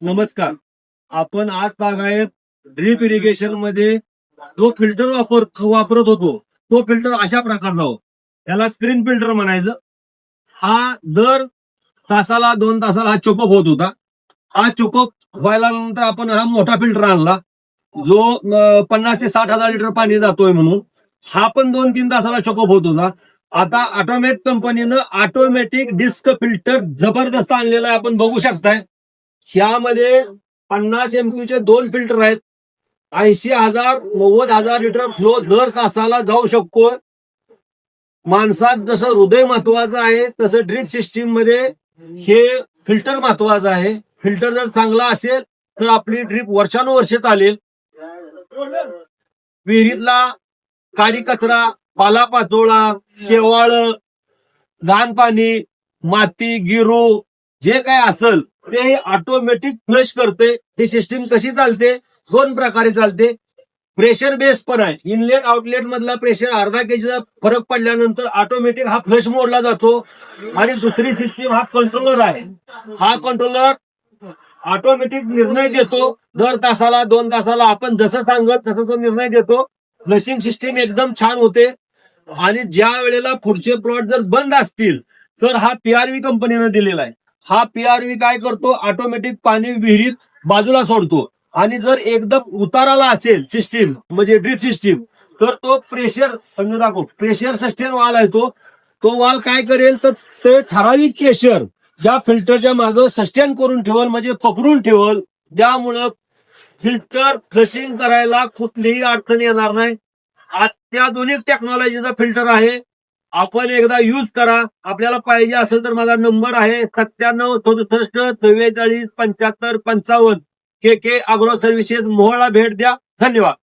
नमस्कार. आपण आज बागायत ड्रीप इरिगेशन मध्ये जो फिल्टर वापरत होतो तो फिल्टर अशा प्रकारचा हो. त्याला स्क्रीन फिल्टर म्हणायचं. हा दर तासाला 2 तासाला हा चोपअप होत होता. हा चोपअप व्हायला नंतर आपण हा मोठा फिल्टर आणला जो 50 ते 60 हजार लिटर पाणी जातोय म्हणून. हा पण 2-3 तासाला चोपअप होत होता. आता ऑटोमॅटिक कंपनीनं ऑटोमॅटिक डिस्क फिल्टर जबरदस्त आणलेला आहे, आपण बघू शकताय. ह्यामध्ये 50 MQ चे 2 फिल्टर आहेत. 80,000 90,000 लिटर फ्लो दर तासाला जाऊ शकतो. माणसात जसं हृदय महत्वाचं आहे तसं ड्रीप सिस्टीम मध्ये हे फिल्टर महत्वाचं आहे. फिल्टर जर चांगला असेल तर आपली ड्रीप वर्षानुवर्ष चालेल. विहिरीतला काडी कचरा, पालापाचोळा, शेवाळ, घाण पाणी, माती, गिरू जे काय असेल ते ऑटोमॅटिक फ्लश करते. ही सिस्टीम कशी चालते? 2 प्रकारे चालते. प्रेशर बेस पण आहे. इनलेट आउटलेट मधला प्रेशर अर्धा केजीचा फरक पडल्यानंतर ऑटोमॅटिक हा फ्लश मोडला जातो. आणि दुसरी सिस्टीम हा कंट्रोलर आहे. हा कंट्रोलर ऑटोमॅटिक निर्णय देतो. दर तासाला 2 तासाला आपण जसं सांगत तसं तो निर्णय देतो. फ्लशिंग सिस्टीम एकदम छान होते. आणि ज्या वेळेला पुढचे प्लॉट जर बंद असतील तर हा PRV कंपनीने दिलेला आहे. हा PRV काय करतो? ऑटोमॅटिक पाणी विहिरीत बाजूला सोडतो. आणि जर एकदम उताराला असेल सिस्टीम म्हणजे ड्रीप सिस्टीम तर तो प्रेशर सस्टेन वाल आहे. तो वाल काय करेल तर ते ठराविक प्रेशर ज्या फिल्टरच्या मागे सस्टेन करून ठेवल म्हणजे पकडून ठेवल. त्यामुळं फिल्टर फ्लशिंग करायला कुठलीही अडचण येणार नाही. अत्याधुनिक टेक्नॉलॉजीचा फिल्टर आहे. आपण एकदा यूज करा. आपल्याला पाहिजे असेल तर माझा नंबर आहे 97 67 44 75 55. KK अॅग्रो सर्व्हिसेस मोहोळला भेट द्या. धन्यवाद.